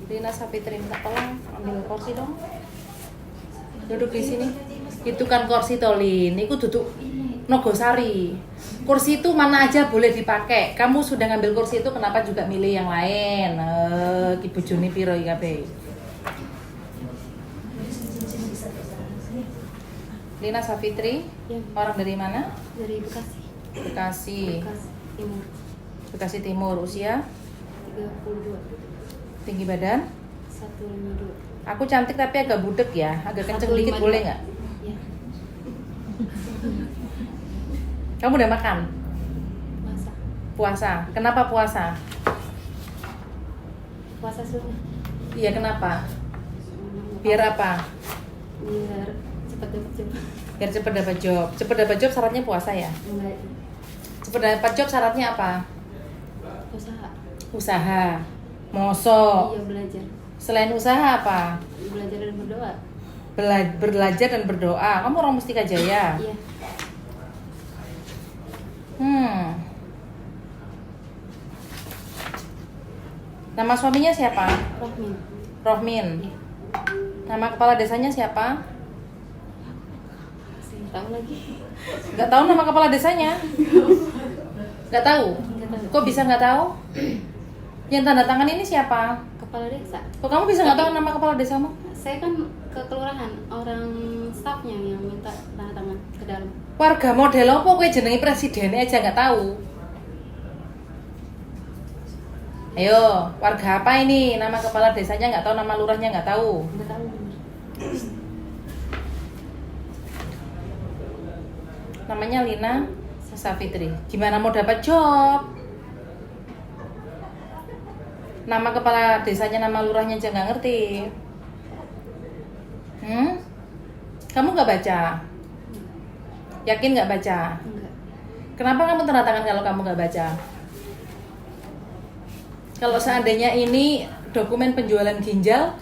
Lina Sapitri, minta tolong ambil kursi dong. Duduk di sini. Itu kan kursi Tolin, itu duduk Nogosari. Kursi itu mana aja boleh dipakai. Kamu sudah ngambil kursi itu, kenapa juga milih yang lain? Ki bojone piro iki kabeh? Lina Sapitri, Ya. orang dari mana? Dari Bekasi. Bekasi. Bekasi Timur. Bekasi Timur, usia, 32. tinggi badan. 152. Aku cantik tapi agak budek ya, agak kenceng 152. dikit boleh nggak? Ya. Kamu udah makan? Puasa. Puasa. Kenapa puasa? Puasa sunnah. Iya, kenapa? Biar apa? Biar cepat dapat job. Biar cepet dapat job. Cepet dapat job syaratnya puasa ya? Enggak. Cepet dapat job syaratnya apa? Usaha. Usaha. Moso. Iya, belajar. Selain usaha apa? Belajar dan berdoa. Belajar dan berdoa. Kamu orang Mustika Jaya? Iya. Nama suaminya siapa? Rohmin. Rohmin. Iya. Nama kepala desanya siapa? Saya tahu lagi. Gak tahu nama kepala desanya? Gak tahu? Enggak tahu. Kok bisa nggak tahu? Yang tanda tangan ini siapa? Kepala desa. Kok kamu bisa nggak tahu nama kepala desamu? Saya kan ke kelurahan, orang stafnya yang minta tanda tangan ke dalam. Warga model apa kowe jenenge presidennya aja nggak tahu? Ayo, warga apa ini? Nama kepala desanya nggak tahu, nama lurahnya nggak tahu. Enggak tahu benar. Namanya Lina Sapitri. Gimana mau dapat job? Nama kepala desanya, nama lurahnya aja nggak ngerti. Kamu nggak baca? Yakin nggak baca? Enggak. Kenapa kamu tanda tangan kalau kamu nggak baca? Kalau seandainya ini dokumen penjualan ginjal,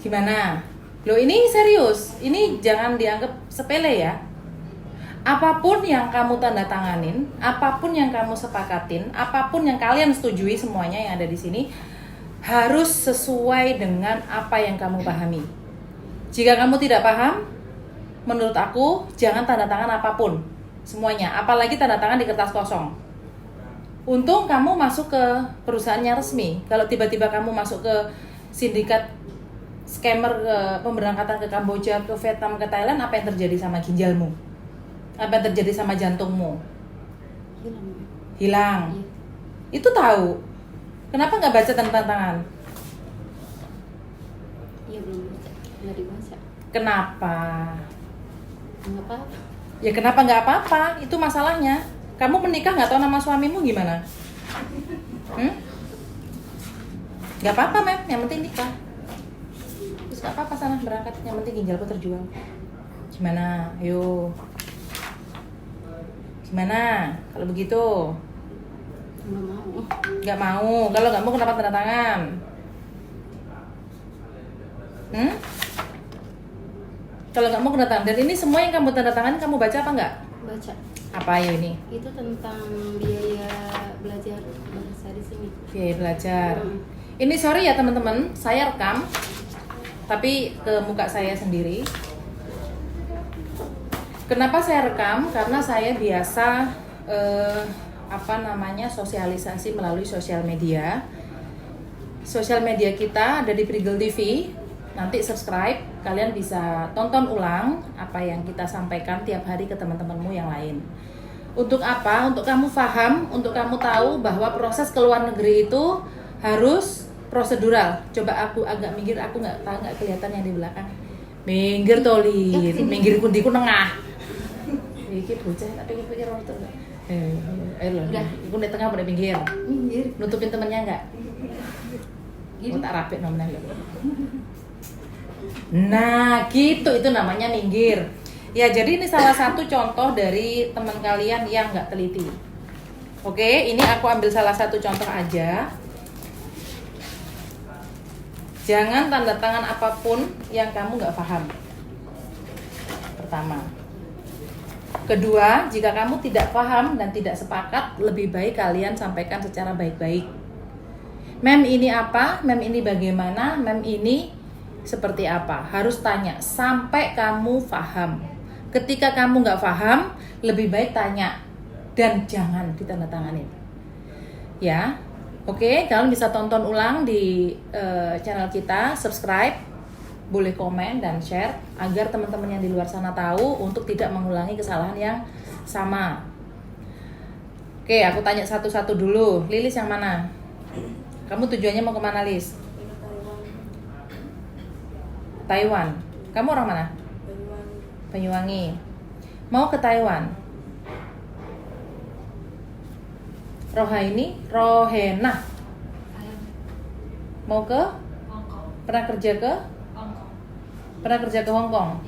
gimana? Loh, ini serius, ini jangan dianggap sepele ya. Apapun yang kamu tanda tanganin, apapun yang kamu sepakatin, apapun yang kalian setujui semuanya yang ada di sini harus sesuai dengan apa yang kamu pahami. Jika kamu tidak paham, menurut aku jangan tanda tangan apapun, semuanya, apalagi tanda tangan di kertas kosong. Untung kamu masuk ke perusahaannya resmi. Kalau tiba-tiba kamu masuk ke sindikat scammer, ke pemberangkatan ke Kamboja, ke Vietnam, ke Thailand, apa yang terjadi sama ginjalmu? Apa yang terjadi sama jantungmu? Hilang. Hilang. Iya. Itu tahu. Kenapa nggak baca tanda tangan? Iya, belum baca. Enggak dibaca. Kenapa? Enggak apa-apa. Ya kenapa nggak apa-apa? Itu masalahnya. Kamu menikah nggak tahu nama suamimu gimana? Nggak apa-apa, Mem. Yang penting nikah. Terus nggak apa-apa sana berangkat. Yang penting ginjalku terjual. Gimana? Ayo. Gimana? Kalau begitu? Enggak mau. Nggak mau. Kalau nggak mau kenapa tanda tangan? Kalau nggak mau tanda tangan. Dan ini semua yang kamu tanda tangan kamu baca apa nggak? Baca. Apa ayo ini? Itu tentang biaya belajar bahasa di sini. Biaya belajar. Ini sorry ya teman-teman, saya rekam tapi ke muka saya sendiri. Kenapa saya rekam? Karena saya biasa sosialisasi melalui sosial media. Sosial media kita ada di Prigel TV. Nanti subscribe, kalian bisa tonton ulang apa yang kita sampaikan tiap hari ke teman-temanmu yang lain. Untuk apa? Untuk kamu paham, untuk kamu tahu bahwa proses ke luar negeri itu harus prosedural. Coba aku agak minggir, aku nggak kelihatan yang di belakang. Minggir Tolin, minggir kundiku nengah. Iki bocah tapi pikir orang tuh. Ayo loh, aku di tengah pada pinggir. Minggir. Nutupin temennya nggak? Oh, tak rapet namanya. Nah, gitu itu namanya minggir. Ya, jadi ini salah satu contoh dari teman kalian yang nggak teliti. Oke, ini aku ambil salah satu contoh aja. Jangan tanda tangan apapun yang kamu nggak paham. Pertama. Kedua, jika kamu tidak paham dan tidak sepakat, lebih baik kalian sampaikan secara baik-baik. Mem ini apa? Mem ini bagaimana? Mem ini seperti apa? Harus tanya sampai kamu paham. Ketika kamu nggak paham, lebih baik tanya dan jangan ditandatanganin. Ya, oke. Kalian bisa tonton ulang di channel kita, subscribe, boleh komen dan share agar teman-teman yang di luar sana tahu untuk tidak mengulangi kesalahan yang sama. Oke, aku tanya satu-satu dulu. Lilis yang mana? Kamu tujuannya mau kemana, Lis? Taiwan. Kamu orang mana? Banyuwangi. Mau ke Taiwan. Rohena. Mau ke? Pernah kerja ke? Pernah kerja ke Hong Kong?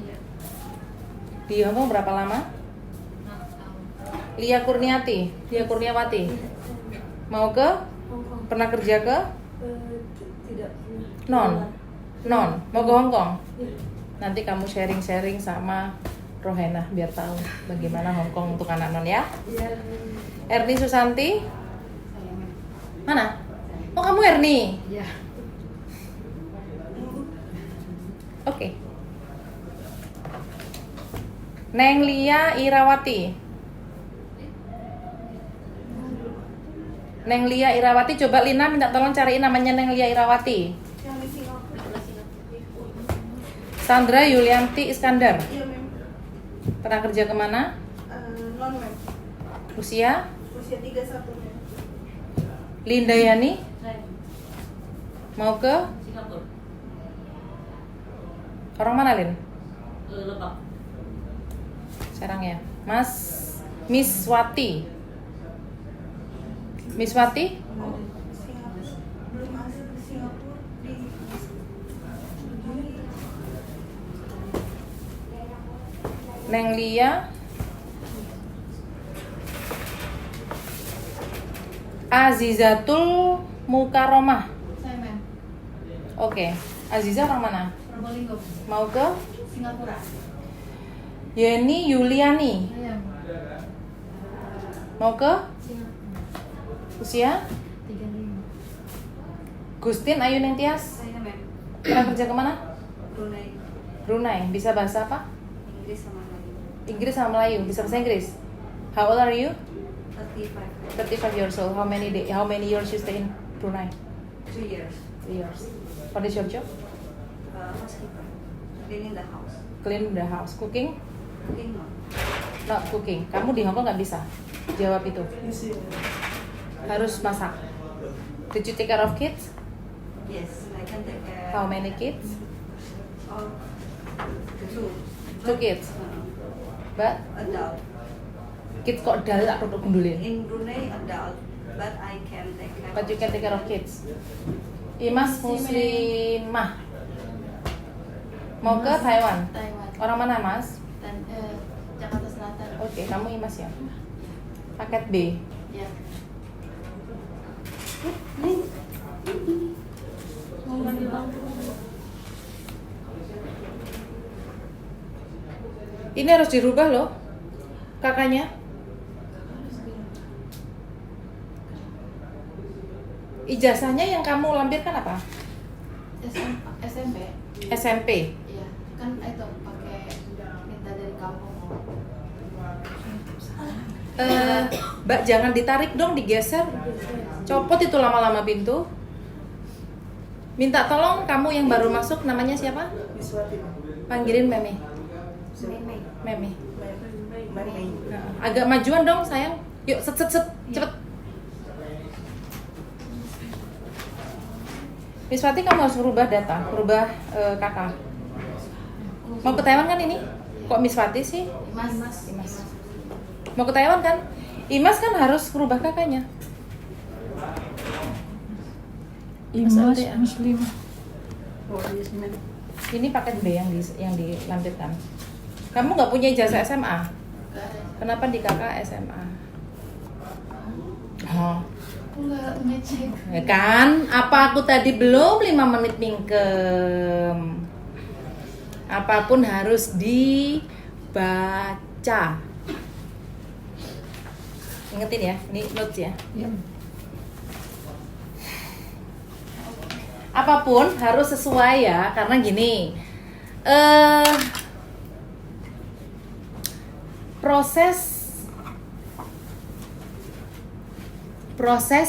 Di Hong Kong berapa lama? Lia Kurniawati. Mau ke? Pernah kerja ke? Tidak. Non. Mau ke Hong Kong? Nanti kamu sharing-sharing sama Rohena biar tahu bagaimana Hong Kong untuk anak non ya. Erni Susanti. Mana? Oh, kamu Erni. Ya. Oke. Neng Lia Irawati, coba Lina minta tolong cariin namanya Neng Lia Irawati. Yang di Singapura. Sandra Yulianti Iskandar. Iya, Mem. Pernah kerja kemana? Non, Mem. Usia? Usia 31, Mem. Linda Yani. Mau ke? Singapura. Orang mana, Lin? Lebak. Serang ya. Miss Wati. Singapura. Belum masuk ke Singapura di Neng Lia. Azizatul Mukaromah. Saya Mem. Oke. Aziza orang mana? Probolinggo. Mau ke? Singapura. Yeni Yuliani. Saya Mau ke? Singapura. Usia? 35. Gustin Ayu Nengtias. Saya Mem. Pernah kerja kemana? Brunei. Bisa bahasa apa? Inggris sama Melayu. Inggris sama Melayu. Bisa bahasa Inggris? How old are you? 35. 35 years old. How many years you stay in Brunei? 2 years. 3 years. What is your job? Housekeeper. Cleaning the house. Clean the house. Cooking? Cooking no. Not cooking. Kamu di Hong Kong nggak bisa jawab itu. Isi. Harus masak. Did you take care of kids? Yes, I can take care. How many kids? Oh, 2. 2 kids. But Adult. kids kok dal tak produk gundulin. In Brunei, adult, but I can take care. But you can take care of kids. Imas Muslimah. Mau ke Taiwan? Taiwan. Orang mana, Mas? Dan Jakarta Selatan. Oke, kamu Imas ya. Paket B. Ya. Ini harus dirubah loh, kakaknya. Ijazahnya yang kamu lampirkan apa? SMP. SMP. Iya, kan itu pakai minta dari kampung. Mbak jangan ditarik dong, digeser. Copot itu lama-lama pintu. Minta tolong kamu yang baru masuk, namanya siapa? Miswati. Panggilin Meme. Meme. Meme. Meme. Nah, agak majuan dong sayang. Yuk, set, cepet. Miss Wati, kamu harus merubah data, merubah kakak. Mau ke Taiwan kan ini? Kok Miss Wati sih? Imas. Mau ke Taiwan kan? Imas kan harus merubah kakaknya. Imas Mas, Muslim. Oh, yes, Mem. Ini paket B yang dilampirkan. Kamu nggak punya ijazah SMA? Kenapa di kakak SMA? Oh. Enggak ngecek. Ya kan, apa aku tadi belum 5 menit mingkem. Apapun harus dibaca. Ingetin ya, ini notes ya. Ya. apapun harus sesuai ya, karena gini, proses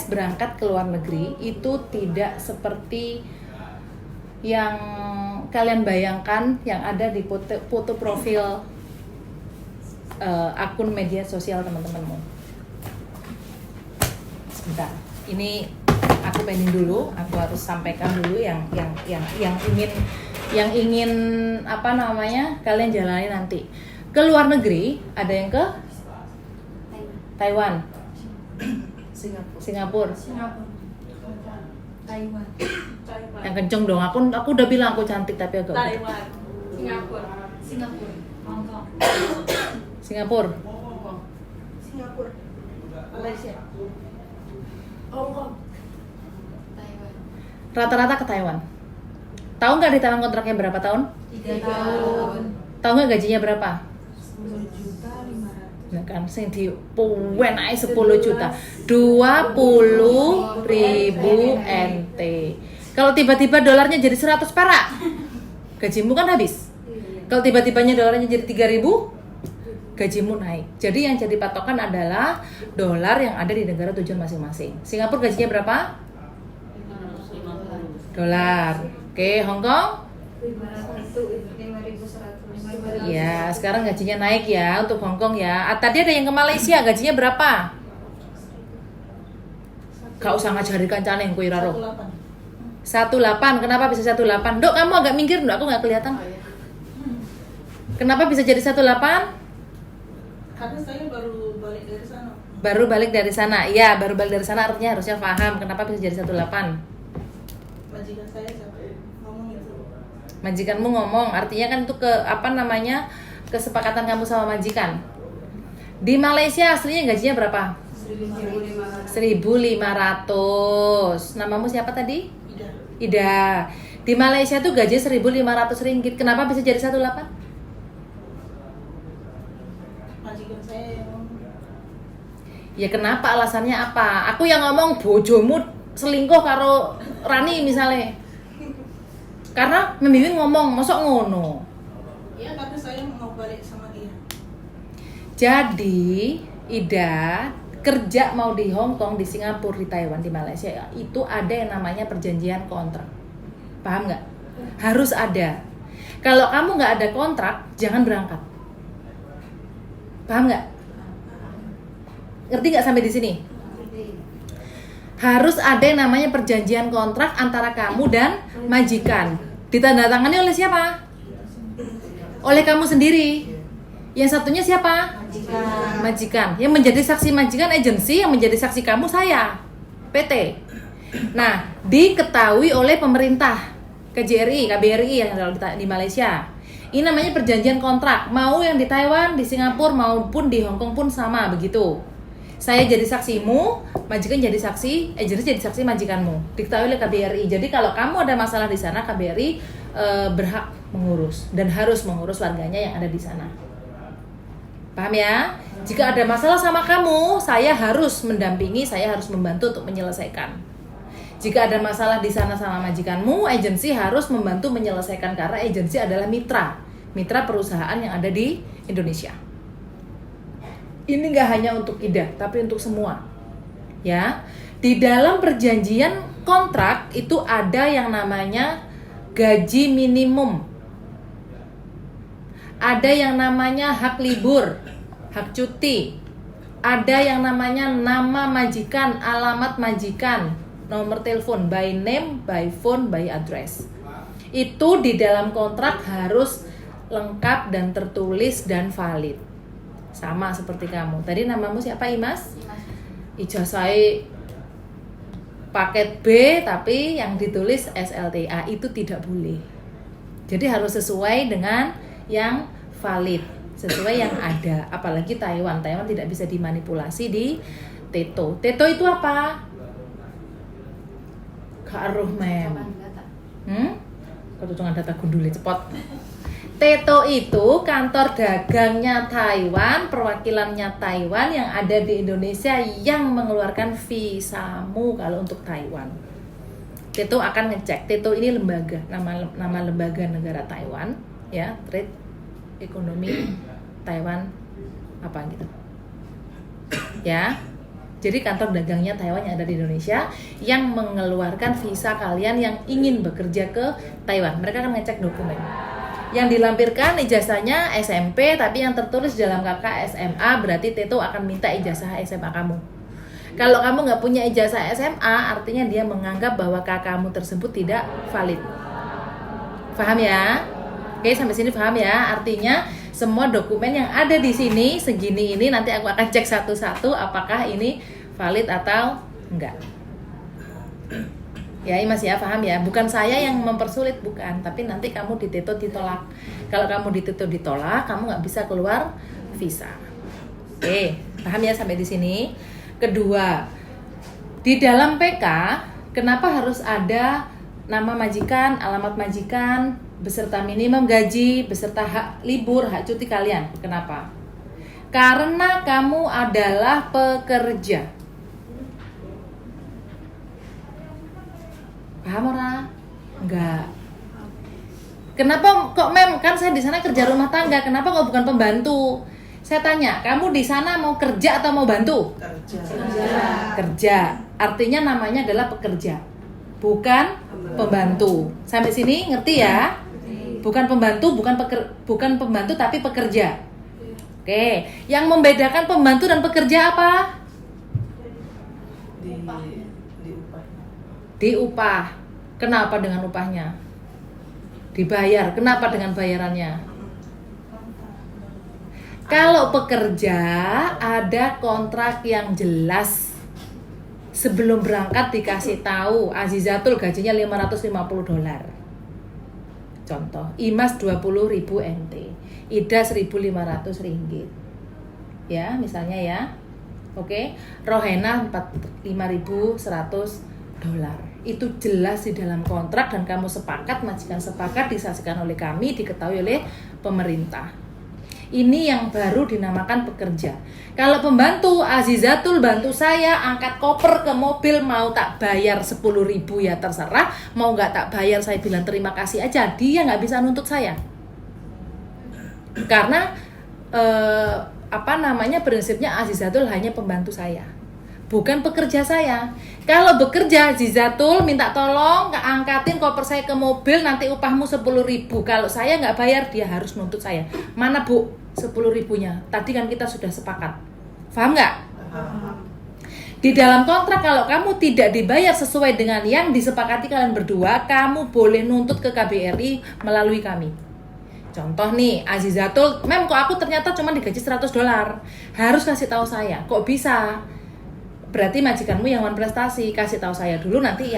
berangkat ke luar negeri itu tidak seperti yang kalian bayangkan yang ada di foto profil akun media sosial teman-temanmu. Sebentar, ini aku pending dulu, aku harus sampaikan dulu yang ingin apa namanya kalian jalani nanti. Ke luar negeri ada yang ke Taiwan, Singapura. Taiwan. Yang kenceng dong, aku udah bilang aku cantik tapi agak Taiwan. Singapura. Hongkong. Singapura. Singapura. Malaysia. Hongkong. Taiwan. Rata-rata ke Taiwan. Tahu nggak di Taiwan kontraknya berapa tahun? 3 tahun. Tahu nggak gajinya berapa? 10.500.000. Nah kan, sing di puwen ae 10 juta, 20.000 NT. Kalau tiba-tiba dolarnya jadi 100 perak, gajimu kan habis. Kalau tiba-tibanya dolarnya jadi 3.000, gajimu naik. Jadi yang jadi patokan adalah dolar yang ada di negara tujuan masing-masing. Singapura gajinya berapa? Dolar. Oke, Hong Kong? 5.100. Ya, sekarang gajinya naik ya untuk Hong Kong ya. Tadi ada yang ke Malaysia, gajinya berapa? Gak usah ngajari kancane yang kuwi raro. 18. Kenapa bisa 18? Dok, kamu agak minggir, Dok, aku nggak kelihatan. Oh ya. Kenapa bisa jadi 18? Karena saya baru balik dari sana. Baru balik dari sana. Iya, baru balik dari sana artinya harusnya paham kenapa bisa jadi 18. Majikan saya ngomong itu. Majikanmu ngomong, artinya kan itu ke apa namanya? Kesepakatan kamu sama majikan. Di Malaysia aslinya gajinya berapa? 1.500. Namamu siapa tadi? Ida. Di Malaysia tuh gaji 1.500 ringgit. Kenapa bisa jadi 18? Majikan saya yang ngomong. Ya kenapa, alasannya apa? Aku yang ngomong bojomu selingkuh karo Rani misalnya. Karena membimbing ngomong, mosok ngono. Ya karena saya mau balik sama dia. Jadi, Ida kerja mau di Hong Kong, di Singapura, di Taiwan, di Malaysia, itu ada yang namanya perjanjian kontrak. Paham nggak? Harus ada. Kalau kamu nggak ada kontrak, jangan berangkat. Paham nggak? Ngerti nggak sampai di sini? Harus ada yang namanya perjanjian kontrak antara kamu dan majikan. Ditandatangani oleh siapa? Oleh kamu sendiri. Yang satunya siapa? Majikan. Yang menjadi saksi majikan agensi, yang menjadi saksi kamu saya, PT. Nah, diketahui oleh pemerintah, KJRI, KBRI yang di Malaysia. Ini namanya perjanjian kontrak. Mau yang di Taiwan, di Singapura maupun di Hong Kong pun sama begitu. Saya jadi saksimu, majikan jadi saksi, agensi jadi saksi majikanmu. Diketahui oleh KBRI. Jadi kalau kamu ada masalah di sana, KBRI berhak mengurus dan harus mengurus warganya yang ada di sana. Paham ya? Jika ada masalah sama kamu, saya harus mendampingi, saya harus membantu untuk menyelesaikan. Jika ada masalah di sana sama majikanmu, agensi harus membantu menyelesaikan karena agensi adalah mitra perusahaan yang ada di Indonesia. Ini nggak hanya untuk Ida, tapi untuk semua. Ya, di dalam perjanjian kontrak itu ada yang namanya gaji minimum. Ada yang namanya hak libur, hak cuti. Ada yang namanya nama majikan, alamat majikan, nomor telepon, by name, by phone, by address. Itu di dalam kontrak harus lengkap dan tertulis dan valid. Sama seperti kamu. Tadi namamu siapa, Imas? Ijazah paket B tapi yang ditulis SLTA, itu tidak boleh. Jadi harus sesuai dengan yang valid, sesuai yang ada. Apalagi Taiwan tidak bisa dimanipulasi di TETO. TETO itu apa? Kak Aruh mem. Ketutungan data gundule cepot. TETO itu kantor dagangnya Taiwan, perwakilannya Taiwan yang ada di Indonesia yang mengeluarkan visamu kalau untuk Taiwan. TETO akan ngecek. TETO ini lembaga, nama lembaga negara Taiwan, ya, Trade Economy Taiwan apa gitu. Ya. Jadi kantor dagangnya Taiwan yang ada di Indonesia yang mengeluarkan visa kalian yang ingin bekerja ke Taiwan. Mereka akan ngecek dokumen. Yang dilampirkan ijazahnya SMP, tapi yang tertulis dalam KK SMA, berarti TETO akan minta ijazah SMA kamu. Kalau kamu nggak punya ijazah SMA, artinya dia menganggap bahwa KK-mu tersebut tidak valid. Paham ya? Oke, sampai sini paham ya? Artinya semua dokumen yang ada di sini segini ini nanti aku akan cek satu-satu apakah ini valid atau enggak. Ya, Mas ya, paham ya? Bukan saya yang mempersulit, bukan, tapi nanti kamu diteto ditolak. Kalau kamu diteto ditolak, kamu nggak bisa keluar visa. Oke, paham ya sampai di sini? Kedua, di dalam PK kenapa harus ada nama majikan, alamat majikan, beserta minimum gaji, beserta hak libur, hak cuti kalian? Kenapa? Karena kamu adalah pekerja. Paham ora? Enggak. Kenapa kok Mem? Kan saya di sana kerja rumah tangga. Kenapa kok bukan pembantu? Saya tanya, kamu di sana mau kerja atau mau bantu? Kerja. Artinya namanya adalah pekerja, bukan pembantu. Sampai sini ngerti ya? Bukan pembantu, bukan pembantu tapi pekerja. Oke, yang membedakan pembantu dan pekerja apa? Di upah. Kenapa dengan upahnya? Dibayar. Kenapa dengan bayarannya? Kalau pekerja ada kontrak yang jelas. Sebelum berangkat dikasih tahu Azizatul gajinya $550. Contoh, Imas 20.000 NT, Ida 1.500 ringgit. Ya, misalnya ya. Oke, Rohena 5.100 dolar. Itu jelas di dalam kontrak dan kamu sepakat, majikan sepakat, disaksikan oleh kami, diketahui oleh pemerintah. Ini yang baru dinamakan pekerja. Kalau pembantu, Azizatul bantu saya angkat koper ke mobil, mau tak bayar 10.000 ya terserah, mau nggak tak bayar saya bilang terima kasih aja, dia nggak bisa nuntut saya. Karena prinsipnya Azizatul hanya pembantu saya, bukan pekerja saya. Kalau bekerja, Azizatul minta tolong angkatin koper saya ke mobil, nanti upahmu 10.000. Kalau saya nggak bayar, dia harus nuntut saya. Mana Bu 10.000-nya? Tadi kan kita sudah sepakat. Paham nggak? Di dalam kontrak kalau kamu tidak dibayar sesuai dengan yang disepakati kalian berdua, kamu boleh nuntut ke KBRI melalui kami. Contoh nih, Azizatul, Mem kok aku ternyata cuma digaji $100. Harus kasih tahu saya. Kok bisa? Berarti majikanmu yang prestasi, kasih tahu saya dulu, nanti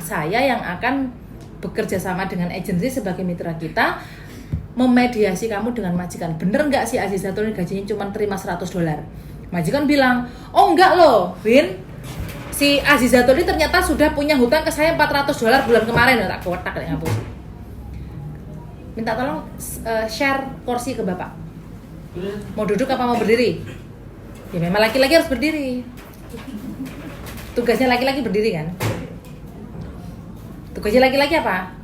saya yang akan bekerja sama dengan agensi sebagai mitra kita memediasi kamu dengan majikan. Bener nggak sih Azizatul ini gajinya cuma terima $100? Majikan bilang, oh enggak loh Win, si Azizatul ini ternyata sudah punya hutang ke saya $400 bulan kemarin. Tak kotak deh ngapus. Minta tolong share kursi ke bapak. Mau duduk apa mau berdiri? Ya memang laki-laki harus berdiri. Tugasnya laki-laki berdiri kan? Tugasnya laki-laki apa?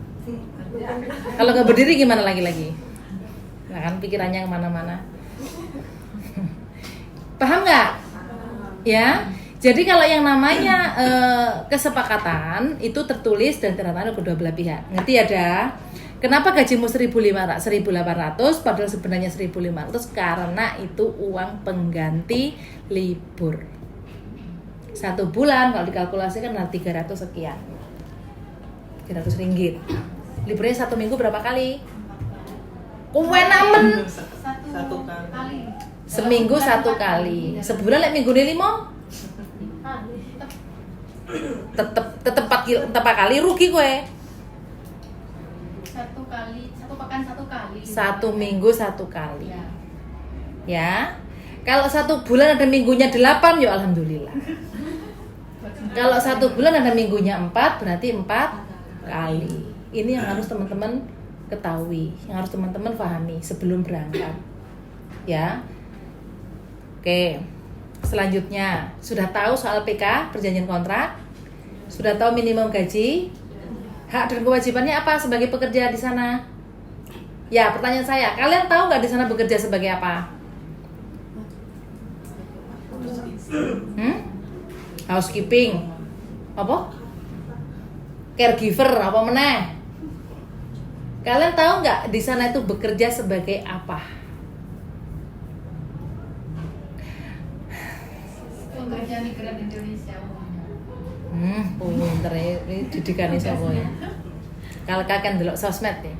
Kalau nggak berdiri gimana laki-laki? Nah kan pikirannya kemana-mana. Paham nggak? Ya. Jadi kalau yang namanya kesepakatan itu tertulis dan tanda tangan kedua belah pihak. Ngerti ada? Kenapa gajimu 1.800 padahal sebenarnya 1.500? Karena itu uang pengganti libur. 1 bulan kalau dikalkulasikan adalah 300 sekian. 300 ringgit. Liburnya 1 minggu berapa kali? Kuwenamen. Satu kali. Seminggu 1 kali. Sebulan lek minggu 5. Tetep 4 kali rugi kowe. 1 pekan 1 kali. 1 minggu 1 kali. Ya. Kalau 1 bulan ada minggunya 8, ya alhamdulillah. Kalau 1 bulan ada minggunya 4, berarti 4 kali. Ini yang harus teman-teman ketahui, yang harus teman-teman pahami sebelum berangkat. Ya. Oke. Selanjutnya, sudah tahu soal PK, perjanjian kontrak? Sudah tahu minimum gaji? Hak dan kewajibannya apa sebagai pekerja di sana? Ya, pertanyaan saya, kalian tahu nggak di sana bekerja sebagai apa? Housekeeping, apa? Caregiver, apa meneh? Kalian tahu nggak di sana itu bekerja sebagai apa? Pekerja migran Indonesia. Pinter ya, ini didikannya siapa ya? Kalau kalian delok sosmed nih,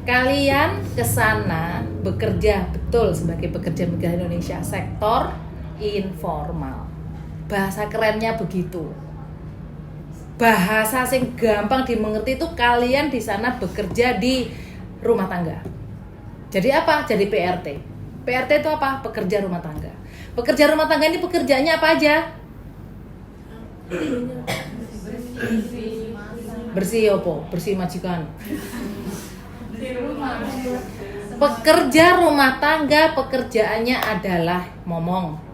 kalian kesana bekerja betul sebagai pekerja migran Indonesia sektor informal. Bahasa kerennya begitu. Bahasa sing gampang dimengerti itu kalian di sana bekerja di rumah tangga. Jadi apa? Jadi PRT. PRT itu apa? Pekerja rumah tangga. Pekerja rumah tangga ini pekerjaannya apa aja? Bersih apa? Bersih majikan. Pekerja rumah tangga pekerjaannya adalah ngomong.